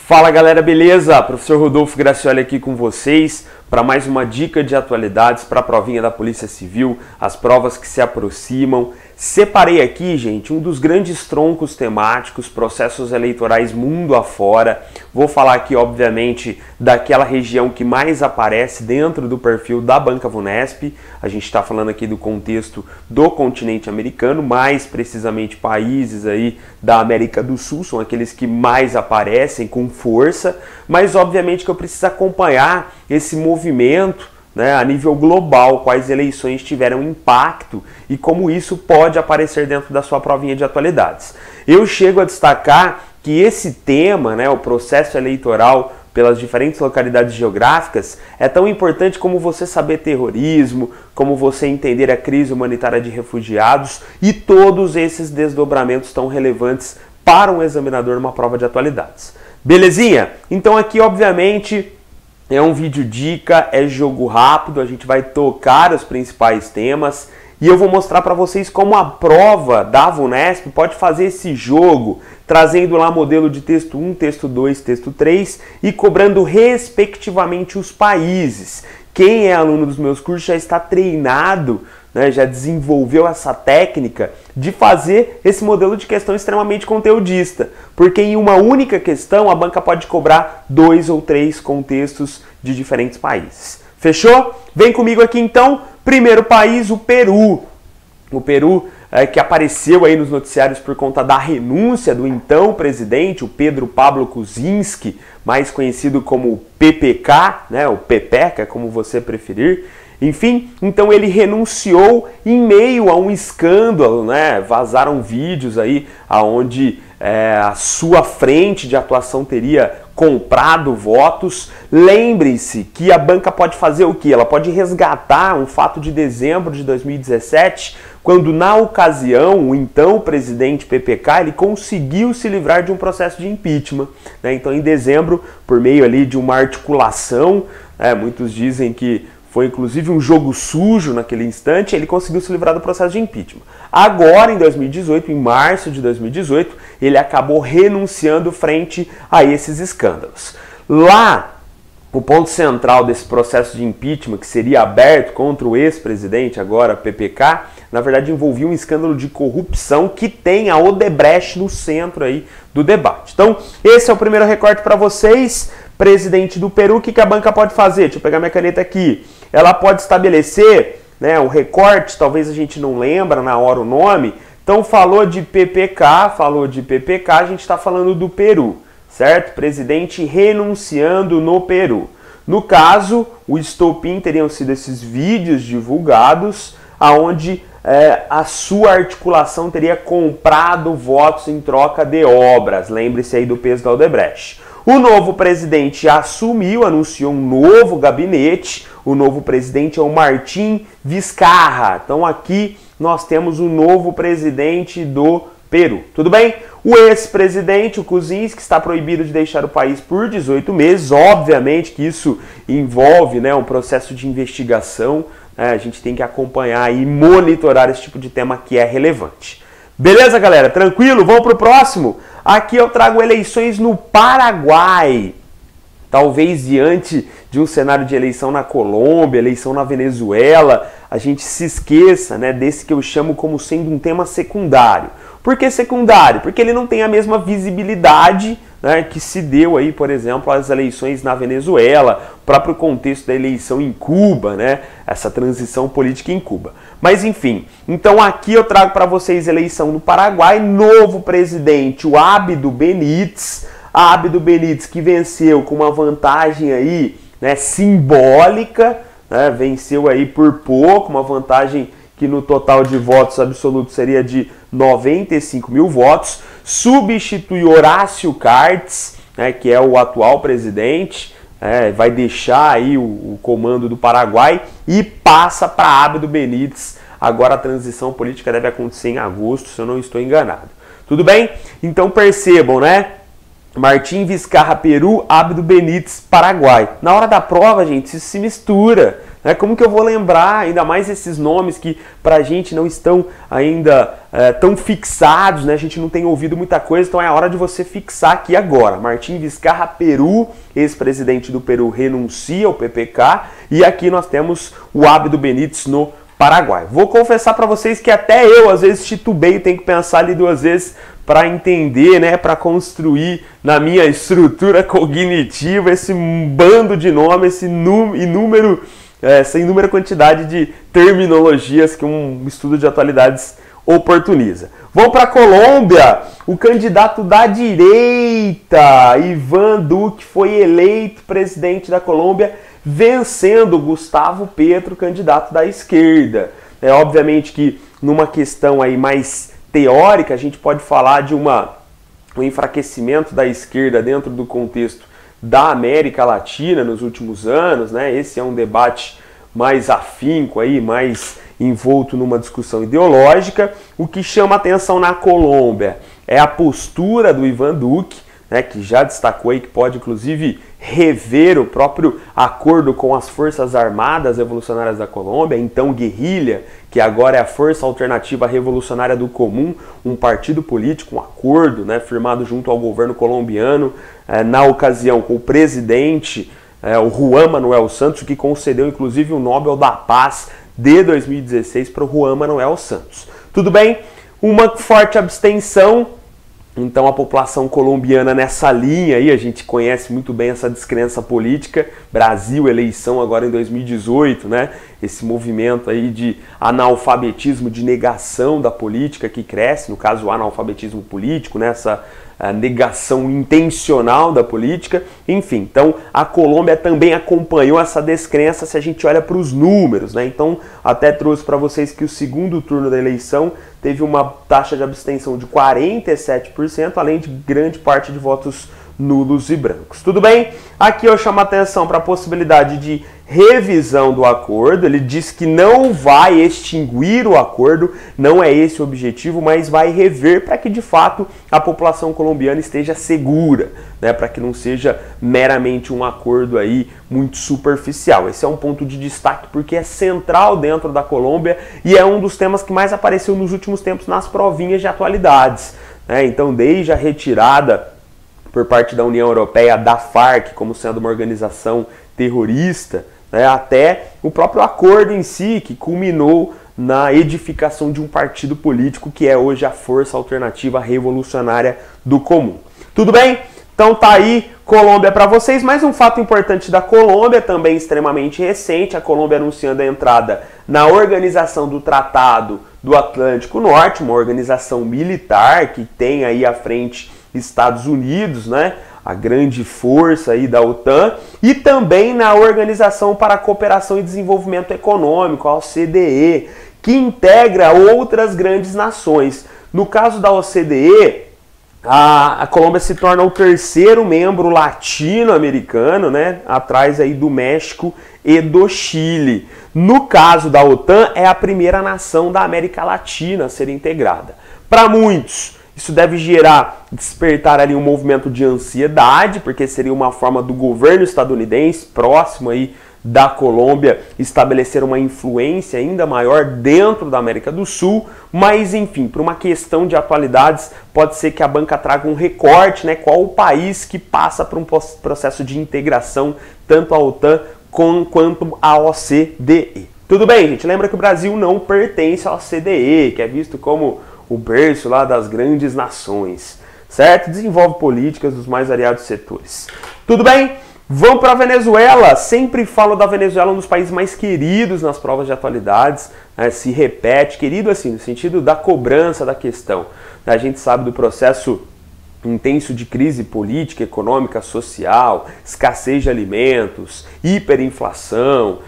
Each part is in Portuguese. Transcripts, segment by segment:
Fala galera, beleza? Professor Rodolfo Gracioli aqui com vocês para mais uma dica de atualidades para a provinha da Polícia Civil, as provas que se aproximam. Separei aqui, gente, um dos grandes troncos temáticos, processos eleitorais mundo afora. Vou falar aqui, obviamente, daquela região que mais aparece dentro do perfil da Banca Vunesp. A gente está falando aqui do contexto do continente americano, mais precisamente países aí da América do Sul, são aqueles que mais aparecem com força, mas obviamente que eu preciso acompanhar esse movimento, né, a nível global, quais eleições tiveram impacto e como isso pode aparecer dentro da sua provinha de atualidades. Eu chego a destacar que esse tema, né, o processo eleitoral pelas diferentes localidades geográficas, é tão importante como você saber terrorismo, como você entender a crise humanitária de refugiados e todos esses desdobramentos tão relevantes para um examinador numa prova de atualidades. Belezinha? Então aqui, obviamente, é um vídeo dica, é jogo rápido, a gente vai tocar os principais temas e eu vou mostrar para vocês como a prova da Vunesp pode fazer esse jogo, trazendo lá modelo de texto 1, texto 2, texto 3 e cobrando respectivamente os países. Quem é aluno dos meus cursos já está treinado, né, já desenvolveu essa técnica de fazer esse modelo de questão extremamente conteudista, porque em uma única questão a banca pode cobrar 2 ou 3 contextos de diferentes países. Fechou? Vem comigo aqui então. Primeiro país, o Peru. O Peru que apareceu aí nos noticiários por conta da renúncia do então presidente, o Pedro Pablo Kuczynski, mais conhecido como PPK, né, o Pepeca, como você preferir. Enfim, então ele renunciou em meio a um escândalo, né? Vazaram vídeos aí onde a sua frente de atuação teria comprado votos. Lembre-se que a banca pode fazer o quê? Ela pode resgatar um fato de dezembro de 2017, quando na ocasião o então presidente PPK ele conseguiu se livrar de um processo de impeachment, né? Então em dezembro, por meio ali de uma articulação, muitos dizem que foi inclusive um jogo sujo naquele instante, ele conseguiu se livrar do processo de impeachment. Agora, em 2018, em março de 2018, ele acabou renunciando frente a esses escândalos. Lá, o ponto central desse processo de impeachment, que seria aberto contra o ex-presidente, agora PPK, na verdade envolvia um escândalo de corrupção que tem a Odebrecht no centro aí do debate. Então, esse é o primeiro recorte para vocês. Presidente do Peru, o que a banca pode fazer? Deixa eu pegar minha caneta aqui. Ela pode estabelecer, né, o recorte, talvez a gente não lembra na hora o nome. Então falou de PPK, a gente está falando do Peru, certo? Presidente renunciando no Peru. No caso, o estopim teriam sido esses vídeos divulgados, aonde a sua articulação teria comprado votos em troca de obras. Lembre-se aí do peso da Odebrecht. O novo presidente assumiu, anunciou um novo gabinete. O novo presidente é o Martin Vizcarra. Então aqui nós temos o novo presidente do Peru. Tudo bem? O ex-presidente, o Kuczynski, está proibido de deixar o país por 18 meses. Obviamente que isso envolve, né, um processo de investigação. A gente tem que acompanhar e monitorar esse tipo de tema que é relevante. Beleza, galera? Tranquilo? Vamos para o próximo? Aqui eu trago eleições no Paraguai. Talvez diante de um cenário de eleição na Colômbia, eleição na Venezuela, a gente se esqueça, né, desse que eu chamo como sendo um tema secundário. Por que secundário? Porque ele não tem a mesma visibilidade, né, que se deu aí, por exemplo, às eleições na Venezuela, o próprio contexto da eleição em Cuba, né, essa transição política em Cuba. Mas enfim, então aqui eu trago para vocês eleição no Paraguai, novo presidente, o Abdo Benítez. Abdo Benítez que venceu com uma vantagem aí, né, simbólica, né, venceu aí por pouco, uma vantagem que no total de votos absolutos seria de 95 mil votos, substitui Horácio Cartes, né, que é o atual presidente, vai deixar aí o comando do Paraguai e passa para Abdo Benítez. Agora a transição política deve acontecer em agosto, se eu não estou enganado. Tudo bem? Então percebam, né? Martin Vizcarra, Peru, Abdo Benítez, Paraguai. Na hora da prova, gente, isso se mistura. Como que eu vou lembrar, ainda mais esses nomes que pra gente não estão ainda tão fixados, né? A gente não tem ouvido muita coisa, então é a hora de você fixar aqui agora. Martim Vizcarra, Peru, ex-presidente do Peru, renuncia ao PPK, e aqui nós temos o Abdo Benítez no Paraguai. Vou confessar para vocês que até eu, às vezes, titubeio, tenho que pensar ali duas vezes para entender, né, para construir na minha estrutura cognitiva esse bando de nomes, essa inúmera quantidade de terminologias que um estudo de atualidades oportuniza. Vamos para a Colômbia. O candidato da direita, Iván Duque, foi eleito presidente da Colômbia, vencendo Gustavo Petro, candidato da esquerda. Obviamente que numa questão aí mais teórica, a gente pode falar de um enfraquecimento da esquerda dentro do contexto da América Latina nos últimos anos, né? Esse é um debate mais afinco aí, mais envolto numa discussão ideológica. O que chama atenção na Colômbia é a postura do Iván Duque, né, que já destacou aí que pode inclusive rever o próprio acordo com as Forças Armadas Revolucionárias da Colômbia, então guerrilha, que agora é a Força Alternativa Revolucionária do Comum, um partido político, um acordo, né, firmado junto ao governo colombiano, na ocasião com o presidente, o Juan Manuel Santos, que concedeu inclusive o Nobel da Paz de 2016 para o Juan Manuel Santos. Tudo bem? Uma forte abstenção. Então a população colombiana nessa linha aí, a gente conhece muito bem essa descrença política, Brasil, eleição agora em 2018, né? Esse movimento aí de analfabetismo, de negação da política que cresce, no caso o analfabetismo político, né? Essa negação intencional da política, enfim. Então a Colômbia também acompanhou essa descrença se a gente olha para os números, né? Então até trouxe para vocês que o segundo turno da eleição teve uma taxa de abstenção de 47%, além de grande parte de votos nulos e brancos. Tudo bem? Aqui eu chamo a atenção para a possibilidade de revisão do acordo. Ele diz que não vai extinguir o acordo, não é esse o objetivo, mas vai rever para que de fato a população colombiana esteja segura, né? Para que não seja meramente um acordo aí muito superficial. Esse é um ponto de destaque porque é central dentro da Colômbia e é um dos temas que mais apareceu nos últimos tempos nas provinhas de atualidades, né? Então, desde a retirada por parte da União Europeia da FARC como sendo uma organização terrorista, né, até o próprio acordo em si, que culminou na edificação de um partido político que é hoje a Força Alternativa Revolucionária do Comum. Tudo bem? Então tá aí Colômbia para vocês. Mais um fato importante da Colômbia, também extremamente recente, a Colômbia anunciando a entrada na Organização do Tratado do Atlântico Norte, uma organização militar que tem aí à frente Estados Unidos, né? A grande força aí da OTAN, e também na Organização para a Cooperação e Desenvolvimento Econômico, a OCDE, que integra outras grandes nações. No caso da OCDE, a Colômbia se torna o terceiro membro latino-americano, né, atrás aí do México e do Chile. No caso da OTAN, é a primeira nação da América Latina a ser integrada. Para muitos, isso deve despertar ali um movimento de ansiedade, porque seria uma forma do governo estadunidense, próximo aí da Colômbia, estabelecer uma influência ainda maior dentro da América do Sul, mas enfim, por uma questão de atualidades, pode ser que a banca traga um recorte, né? Qual o país que passa por um processo de integração, tanto a OTAN quanto a OCDE. Tudo bem, gente? Lembra que o Brasil não pertence à OCDE, que é visto como o berço lá das grandes nações, certo? Desenvolve políticas dos mais variados setores. Tudo bem? Vamos para a Venezuela. Sempre falo da Venezuela, um dos países mais queridos nas provas de atualidades, né? Se repete, querido assim, no sentido da cobrança da questão. A gente sabe do processo intenso de crise política, econômica, social, escassez de alimentos, hiperinflação,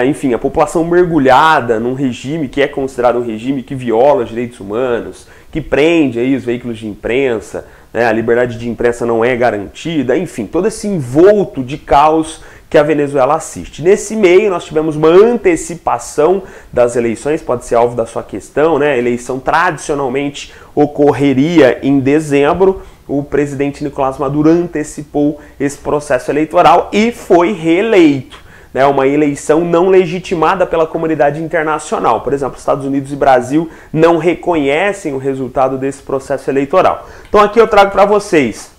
enfim, a população mergulhada num regime que é considerado um regime que viola os direitos humanos, que prende aí os veículos de imprensa, né, a liberdade de imprensa não é garantida, enfim, todo esse envolto de caos que a Venezuela assiste. Nesse meio, nós tivemos uma antecipação das eleições, pode ser alvo da sua questão, né? A eleição tradicionalmente ocorreria em dezembro. O presidente Nicolás Maduro antecipou esse processo eleitoral e foi reeleito. né, uma eleição não legitimada pela comunidade internacional. Por exemplo, Estados Unidos e Brasil não reconhecem o resultado desse processo eleitoral. Então aqui eu trago para vocês: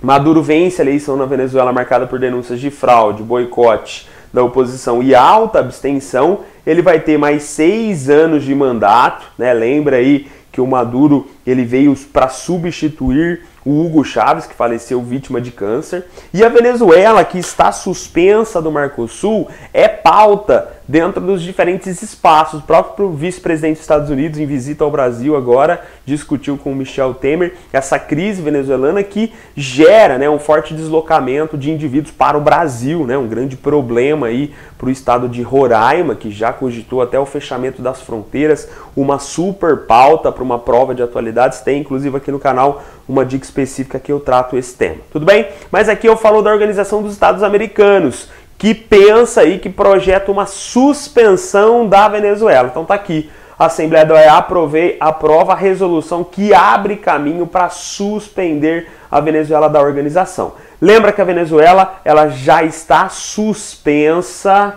Maduro vence a eleição na Venezuela marcada por denúncias de fraude, boicote da oposição e alta abstenção. Ele vai ter mais 6 anos de mandato, né? Lembra aí que o Maduro ele veio para substituir o Hugo Chávez, que faleceu vítima de câncer. E a Venezuela, que está suspensa do Mercosul, é pauta dentro dos diferentes espaços. O próprio vice-presidente dos Estados Unidos, em visita ao Brasil agora, discutiu com o Michel Temer essa crise venezuelana que gera, né, um forte deslocamento de indivíduos para o Brasil, né, um grande problema aí para o estado de Roraima, que já cogitou até o fechamento das fronteiras, uma super pauta para uma prova de atualidades. Tem inclusive aqui no canal uma dica específica que eu trato esse tema. Tudo bem? Mas aqui eu falo da Organização dos Estados Americanos, que pensa aí, que projeta uma suspensão da Venezuela. Então tá aqui, a Assembleia da OEA aprova a resolução que abre caminho para suspender a Venezuela da organização. Lembra que a Venezuela ela já está suspensa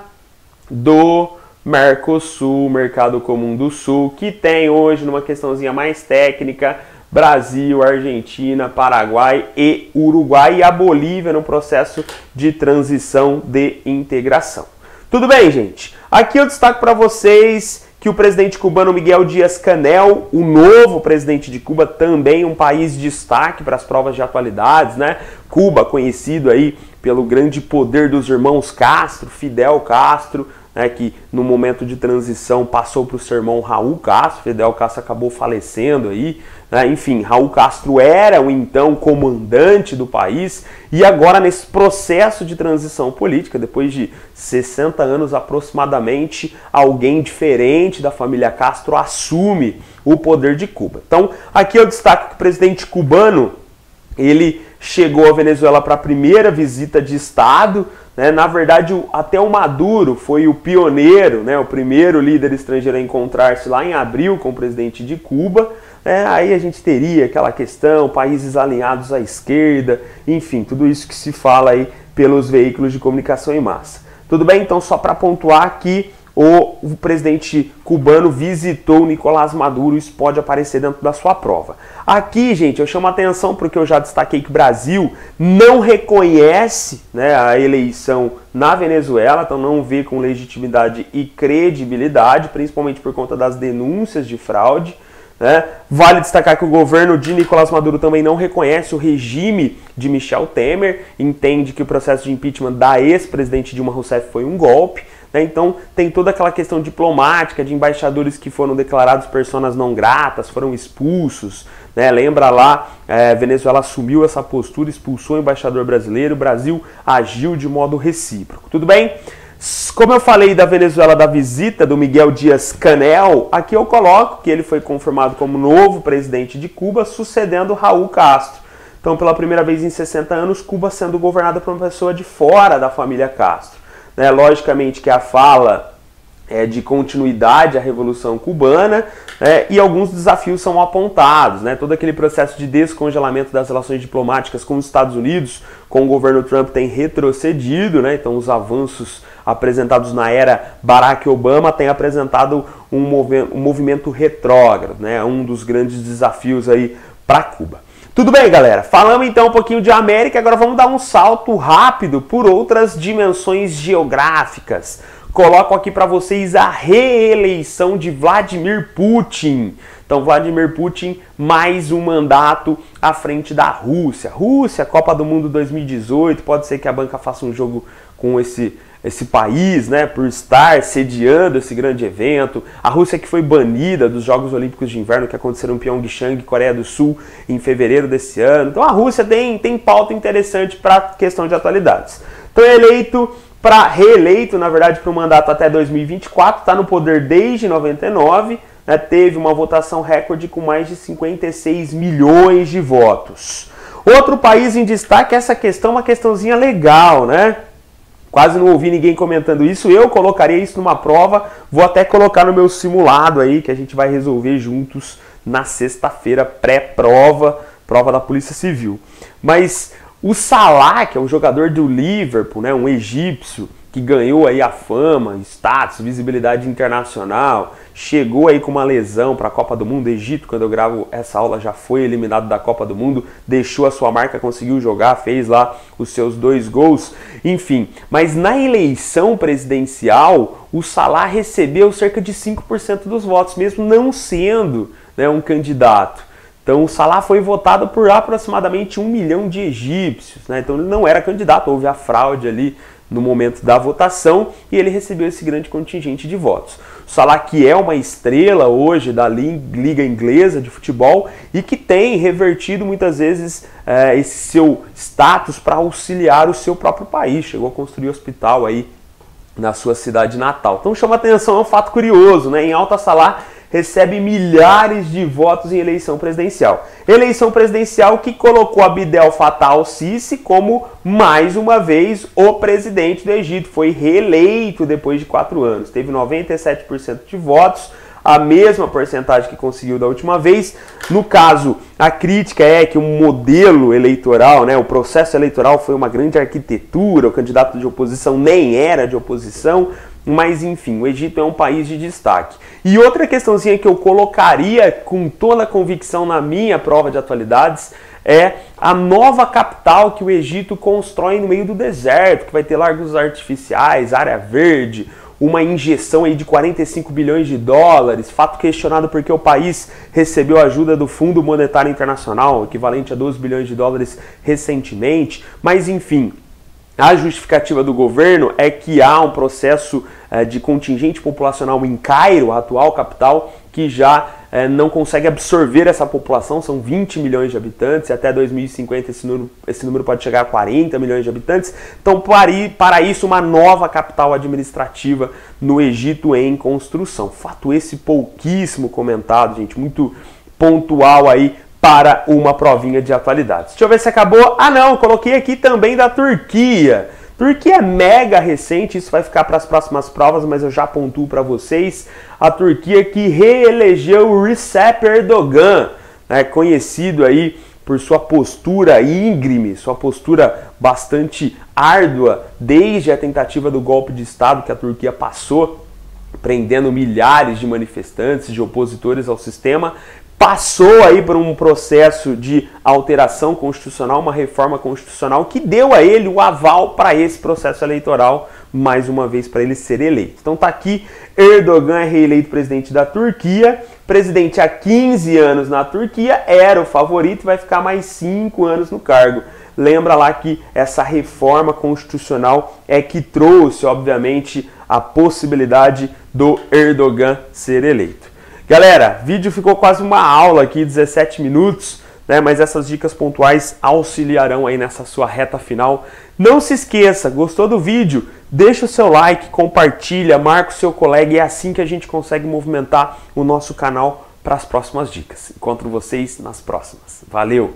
do Mercosul, Mercado Comum do Sul, que tem hoje, numa questãozinha mais técnica, Brasil, Argentina, Paraguai e Uruguai, e a Bolívia no processo de transição de integração. Tudo bem, gente? Aqui eu destaco para vocês que o presidente cubano Miguel Díaz-Canel, o novo presidente de Cuba, também um país de destaque para as provas de atualidades, né? Cuba, conhecido aí pelo grande poder dos irmãos Castro, Fidel Castro, né, que no momento de transição passou para o seu irmão Raul Castro. Fidel Castro acabou falecendo aí, né? Enfim, Raul Castro era o então comandante do país, e agora nesse processo de transição política, depois de 60 anos aproximadamente, alguém diferente da família Castro assume o poder de Cuba. Então aqui eu destaco que o presidente cubano, ele chegou à Venezuela para a primeira visita de Estado, né? Na verdade, até o Maduro foi o pioneiro, né? O primeiro líder estrangeiro a encontrar-se lá em abril com o presidente de Cuba. Aí a gente teria aquela questão, países alinhados à esquerda, enfim, tudo isso que se fala aí pelos veículos de comunicação em massa. Tudo bem? Então, só para pontuar que o presidente cubano visitou Nicolás Maduro, isso pode aparecer dentro da sua prova. Aqui, gente, eu chamo a atenção porque eu já destaquei que o Brasil não reconhece, né, a eleição na Venezuela, então não vê com legitimidade e credibilidade, principalmente por conta das denúncias de fraude, né? Vale destacar que o governo de Nicolás Maduro também não reconhece o regime de Michel Temer, entende que o processo de impeachment da ex-presidente Dilma Rousseff foi um golpe, né? Então tem toda aquela questão diplomática de embaixadores que foram declarados personas não gratas, foram expulsos, né? Lembra lá, Venezuela assumiu essa postura, expulsou o embaixador brasileiro, o Brasil agiu de modo recíproco. Tudo bem? Como eu falei da Venezuela, da visita do Miguel Díaz-Canel, aqui eu coloco que ele foi confirmado como novo presidente de Cuba, sucedendo Raul Castro. Então, pela primeira vez em 60 anos, Cuba sendo governada por uma pessoa de fora da família Castro, né? Logicamente que a fala é de continuidade à Revolução Cubana, né? E alguns desafios são apontados, né? Todo aquele processo de descongelamento das relações diplomáticas com os Estados Unidos, com o governo Trump, tem retrocedido, né? Então os avanços apresentados na era Barack Obama têm apresentado um movimento retrógrado, né? Um dos grandes desafios aí para Cuba. Tudo bem, galera? Falamos então um pouquinho de América, agora vamos dar um salto rápido por outras dimensões geográficas. Coloco aqui para vocês a reeleição de Vladimir Putin. Então, Vladimir Putin, mais um mandato à frente da Rússia. Rússia, Copa do Mundo 2018, pode ser que a banca faça um jogo com esse país, né, por estar sediando esse grande evento. A Rússia que foi banida dos Jogos Olímpicos de Inverno que aconteceram em Pyeongchang, Coreia do Sul, em fevereiro desse ano. Então a Rússia tem pauta interessante para a questão de atualidades. Então reeleito, na verdade, para o mandato até 2024, está no poder desde 99, né, teve uma votação recorde com mais de 56 milhões de votos. Outro país em destaque, essa questão, uma questãozinha legal, né? Quase não ouvi ninguém comentando isso, eu colocaria isso numa prova, vou até colocar no meu simulado aí, que a gente vai resolver juntos na sexta-feira, pré-prova, prova da Polícia Civil. Mas o Salah, que é um jogador do Liverpool, né, um egípcio, que ganhou aí a fama, status, visibilidade internacional, chegou aí com uma lesão para a Copa do Mundo. O Egito, quando eu gravo essa aula, já foi eliminado da Copa do Mundo, deixou a sua marca, conseguiu jogar, fez lá os seus 2 gols, enfim. Mas na eleição presidencial, o Salah recebeu cerca de 5% dos votos, mesmo não sendo, né, um candidato. Então o Salah foi votado por aproximadamente 1 milhão de egípcios, né? Então ele não era candidato, houve a fraude ali no momento da votação e ele recebeu esse grande contingente de votos. O Salah, que é uma estrela hoje da Liga Inglesa de Futebol e que tem revertido muitas vezes esse seu status para auxiliar o seu próprio país, chegou a construir hospital aí na sua cidade natal. Então chama atenção, é um fato curioso, né? Em Alta Salah recebe milhares de votos em eleição presidencial. Eleição presidencial que colocou Abdel Fattah al-Sisi como, mais uma vez, o presidente do Egito. Foi reeleito depois de 4 anos. Teve 97% de votos, a mesma porcentagem que conseguiu da última vez. No caso, a crítica é que o modelo eleitoral, né, o processo eleitoral foi uma grande arquitetura, o candidato de oposição nem era de oposição, mas enfim, o Egito é um país de destaque. E outra questãozinha que eu colocaria com toda a convicção na minha prova de atualidades é a nova capital que o Egito constrói no meio do deserto, que vai ter lagos artificiais, área verde, uma injeção aí de 45 bilhões de dólares, fato questionado porque o país recebeu ajuda do Fundo Monetário Internacional, equivalente a 12 bilhões de dólares recentemente, mas enfim. A justificativa do governo é que há um processo de contingente populacional em Cairo, a atual capital, que já não consegue absorver essa população, são 20 milhões de habitantes, e até 2050 esse número pode chegar a 40 milhões de habitantes. Então, para isso, uma nova capital administrativa no Egito em construção. Fato esse pouquíssimo comentado, gente, muito pontual aí, para uma provinha de atualidades. Deixa eu ver se acabou. Ah não, coloquei aqui também da Turquia. Turquia é mega recente, isso vai ficar para as próximas provas, mas eu já pontuo para vocês. A Turquia que reelegeu o Recep Erdogan, né, conhecido aí por sua postura íngreme, sua postura bastante árdua desde a tentativa do golpe de Estado que a Turquia passou, prendendo milhares de manifestantes, de opositores ao sistema. Passou aí por um processo de alteração constitucional, uma reforma constitucional que deu a ele o aval para esse processo eleitoral, mais uma vez para ele ser eleito. Então tá aqui, Erdogan é reeleito presidente da Turquia, presidente há 15 anos na Turquia, era o favorito, vai ficar mais 5 anos no cargo. Lembra lá que essa reforma constitucional é que trouxe, obviamente, a possibilidade do Erdogan ser eleito. Galera, vídeo ficou quase uma aula aqui, 17 minutos, né? Mas essas dicas pontuais auxiliarão aí nessa sua reta final. Não se esqueça, gostou do vídeo? Deixa o seu like, compartilha, marca o seu colega e é assim que a gente consegue movimentar o nosso canal para as próximas dicas. Encontro vocês nas próximas. Valeu!